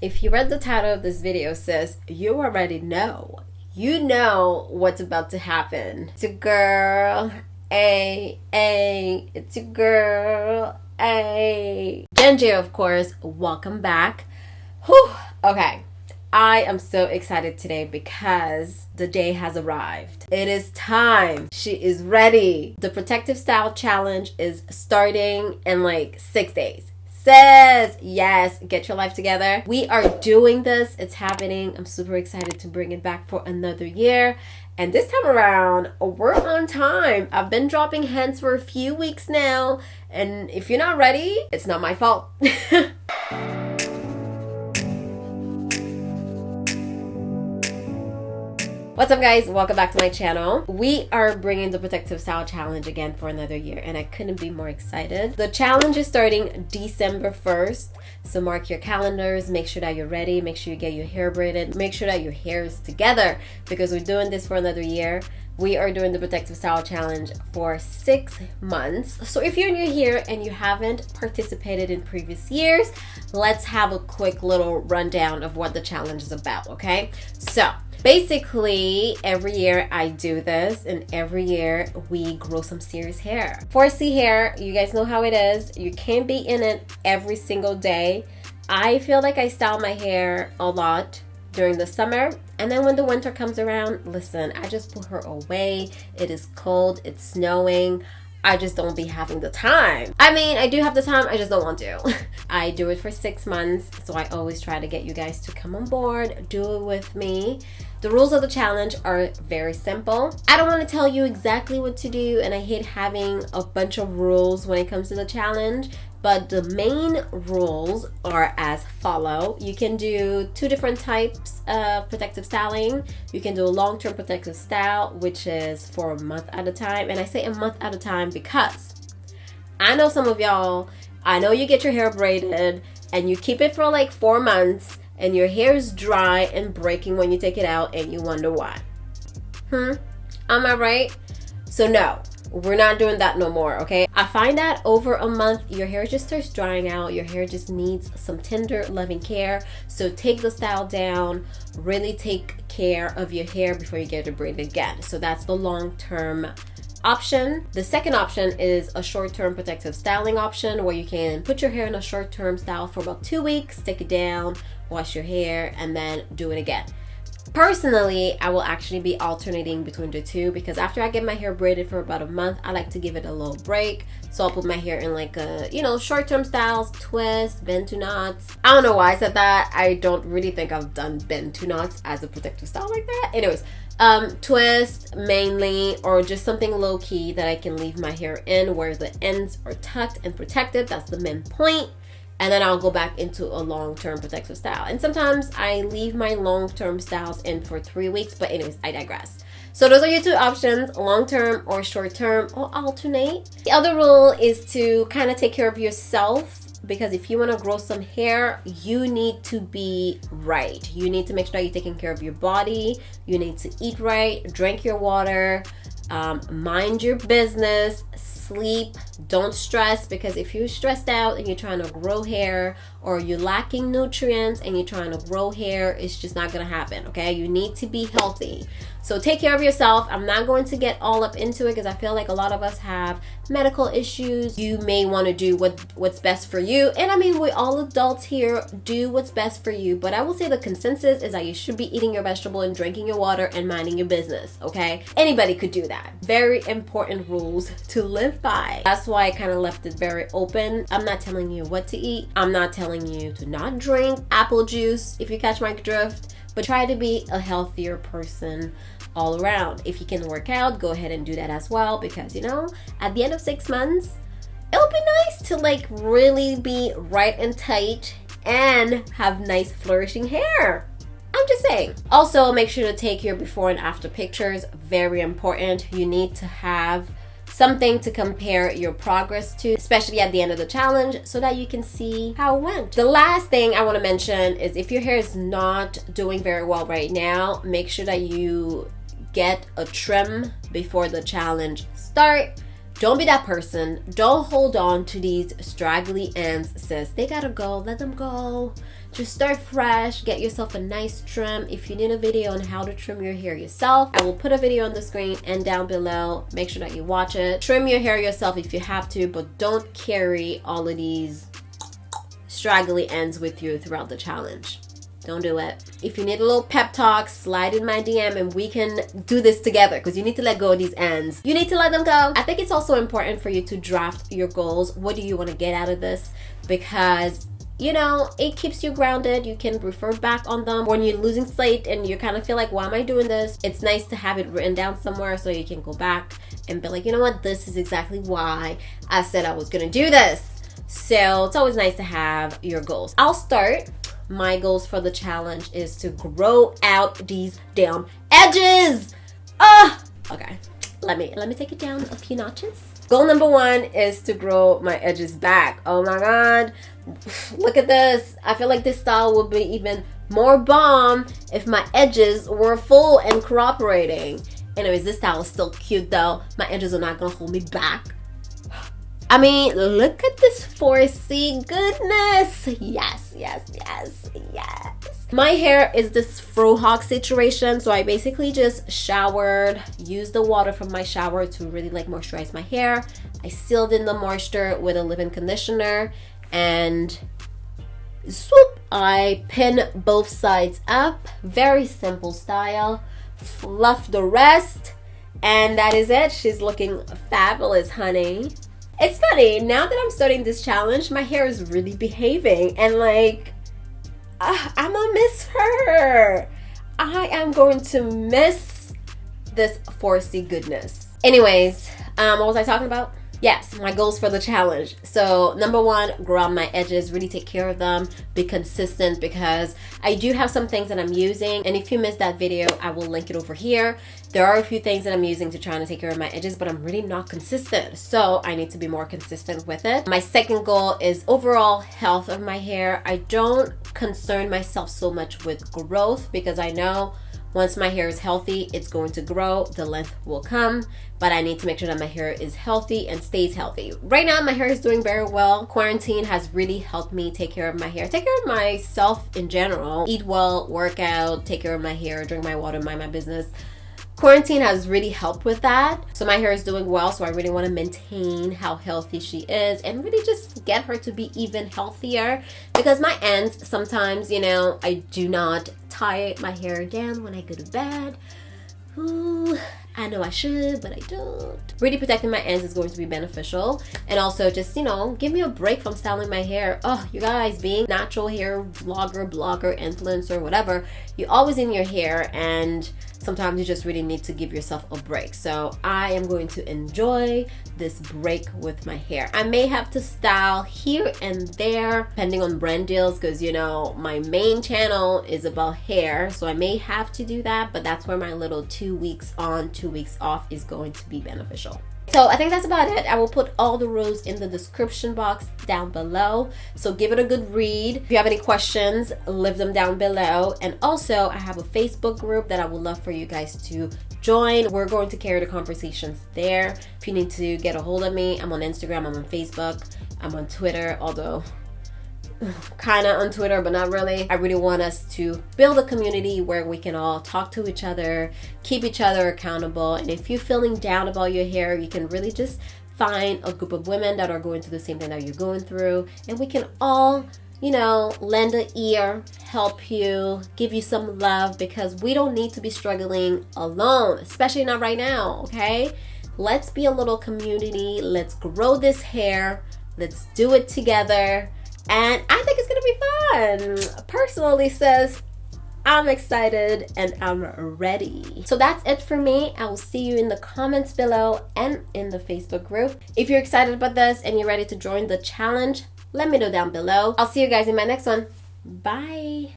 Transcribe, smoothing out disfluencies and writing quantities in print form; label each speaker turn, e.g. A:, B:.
A: If you read the title of this video, sis, you already know. You know what's about to happen. It's your girl, it's your girl, Genji, of course. Welcome back. Whew. Okay. I am so excited today because the day has arrived. It is time. She is ready. The Protective Style Challenge is starting in like 6 days. Says yes, get your life together. We are doing this. It's happening. I'm super excited to bring it back for another year. And this time around, we're on time. I've been dropping hints for a few weeks now. And if you're not ready, it's not my fault. What's up, guys? Welcome back to my channel. We are bringing the Protective Style Challenge again for another year, and I couldn't be more excited. The challenge is starting December 1st, so mark your calendars. Make sure that you're ready. Make sure you get your hair braided. Make sure that your hair is together because we're doing this for another year. We are doing the Protective Style Challenge for 6 months. So if you're new here and you haven't participated in previous years, let's have a quick little rundown of what the challenge is about, okay? So basically, every year I do this, and every year we grow some serious hair. 4C hair, you guys know how it is. You can't be in it every single day. I feel like I style my hair a lot during the summer, and then when the winter comes around, listen, I just put her away. It is cold, it's snowing. I just don't be having the time. I mean, I do have the time, I just don't want to. I do it for 6 months, so I always try to get you guys to come on board, do it with me. The rules of the challenge are very simple. I don't want to tell you exactly what to do, and I hate having a bunch of rules when it comes to the challenge, but the main rules are as follow. You can do 2 different types of protective styling. You can do a long-term protective style, which is for a month at a time. And I say a month at a time because I know some of y'all, I know you get your hair braided and you keep it for like 4 months and your hair is dry and breaking when you take it out and you wonder why. Am I right? So no. We're not doing that no more, okay? I find that over a month, your hair just starts drying out. Your hair just needs some tender, loving care. So take the style down. Really take care of your hair before you get it braided again. So that's the long-term option. The second option is a short-term protective styling option where you can put your hair in a short-term style for about 2 weeks, take it down, wash your hair, and then do it again. Personally, I will actually be alternating between the two because after I get my hair braided for about a month, I like to give it a little break. So I'll put my hair in like a, short-term styles, twist, bend to knots. I don't know why I said that. I don't really think I've done bend to knots as a protective style like that. Anyways, twist mainly, or just something low-key that I can leave my hair in where the ends are tucked and protected. That's the main point. And then I'll go back into a long-term protective style. And sometimes I leave my long-term styles in for 3 weeks. But anyways, I digress. So those are your 2 options, long-term or short-term, or alternate. The other rule is to kind of take care of yourself, because if you want to grow some hair, you need to be right. You need to make sure that you're taking care of your body. You need to eat right, drink your water, mind your business, sleep, don't stress, because if you're stressed out and you're trying to grow hair, or you're lacking nutrients and you're trying to grow hair, it's just not gonna happen, okay? You need to be healthy. So take care of yourself. I'm not going to get all up into it because I feel like a lot of us have medical issues. You may want to do what's best for you. And I mean, we're all adults here. Do what's best for you. But I will say the consensus is that you should be eating your vegetable and drinking your water and minding your business, okay? Anybody could do that. Very important rules to live by. That's why I kind of left it very open. I'm not telling you what to eat. I'm not telling you to not drink apple juice, if you catch my drift. But try to be a healthier person all around. If you can work out, go ahead and do that as well, because at the end of 6 months, it'll be nice to like really be right and tight and have nice flourishing hair. I'm just saying. Also, make sure to take your before and after pictures. Very important. You need to have something to compare your progress to, especially at the end of the challenge, so that you can see how it went. The last thing I want to mention is if your hair is not doing very well right now, make sure that you get a trim before the challenge start. Don't be that person. Don't hold on to these straggly ends, sis. They gotta go. Let them go. Just start fresh, get yourself a nice trim. If you need a video on how to trim your hair yourself, I will put a video on the screen and down below. Make sure that you watch it. Trim your hair yourself if you have to, but don't carry all of these straggly ends with you throughout the challenge. Don't do it. If you need a little pep talk, slide in my DM and we can do this together, because you need to let go of these ends. You need to let them go. I think it's also important for you to draft your goals. What do you want to get out of this? Because, you know, it keeps you grounded. You can refer back on them when you're losing sleep and you kind of feel like, why am I doing this? It's nice to have it written down somewhere so you can go back and be like, you know what? This is exactly why I said I was going to do this. So it's always nice to have your goals. I'll start. My goals for the challenge is to grow out these damn edges. Okay. Let me take it down a few notches. Goal number 1 is to grow my edges back. Oh my God. Look at this. I feel like this style would be even more bomb if my edges were full and cooperating. Anyways, this style is still cute though. My edges are not gonna hold me back. I mean, look at this 4C goodness. Yes, yes, yes, yes. My hair is this frohawk situation, so I basically just showered, used the water from my shower to really like moisturize my hair. I sealed in the moisture with a leave-in conditioner and swoop, I pin both sides up. Very simple style. Fluff the rest, and that is it. She's looking fabulous, honey. It's funny, now that I'm starting this challenge, my hair is really behaving and like, I'm gonna miss her. I am going to miss this 4C goodness. Anyways, what was I talking about? Yes, my goals for the challenge. So number 1, grow out my edges, really take care of them, be consistent, because I do have some things that I'm using, and if you missed that video, I will link it over here. There are a few things that I'm using to try to take care of my edges, but I'm really not consistent, so I need to be more consistent with it. My second goal is overall health of my hair. I don't concern myself so much with growth, because I know once my hair is healthy, it's going to grow, the length will come, but I need to make sure that my hair is healthy and stays healthy. Right now, my hair is doing very well. Quarantine has really helped me take care of my hair, take care of myself in general, eat well, work out, take care of my hair, drink my water, mind my business. Quarantine has really helped with that. So my hair is doing well, so I really want to maintain how healthy she is and really just get her to be even healthier, because my ends sometimes, you know, I do not tie my hair down when I go to bed. Ooh, I know I should, but I don't. Really protecting my ends is going to be beneficial, and also just, you know, give me a break from styling my hair. Oh, you guys, being natural hair vlogger, blogger, influencer, whatever, you're always in your hair, and sometimes you just really need to give yourself a break. So I am going to enjoy this break with my hair. I may have to style here and there depending on brand deals, because, you know, my main channel is about hair, so I may have to do that, but that's where my little 2 weeks on, 2 weeks off is going to be beneficial. So I think that's about it. I will put all the rules in the description box down below, so give it a good read. If you have any questions, leave them down below. And also, I have a Facebook group that I would love for you guys to join. We're going to carry the conversations there. If you need to get a hold of me, I'm on Instagram, I'm on Facebook, I'm on Twitter, although kind of on Twitter, but not really. I really want us to build a community where we can all talk to each other, keep each other accountable. And if you're feeling down about your hair, you can really just find a group of women that are going through the same thing that you're going through, and we can all, you know, lend an ear, help you, give you some love, because we don't need to be struggling alone, especially not right now, okay? Let's be a little community. Let's grow this hair. Let's do it together. And I think it's gonna be fun. Personally, sis, I'm excited and I'm ready. So that's it for me. I will see you in the comments below and in the Facebook group. If you're excited about this and you're ready to join the challenge, let me know down below. I'll see you guys in my next one. Bye.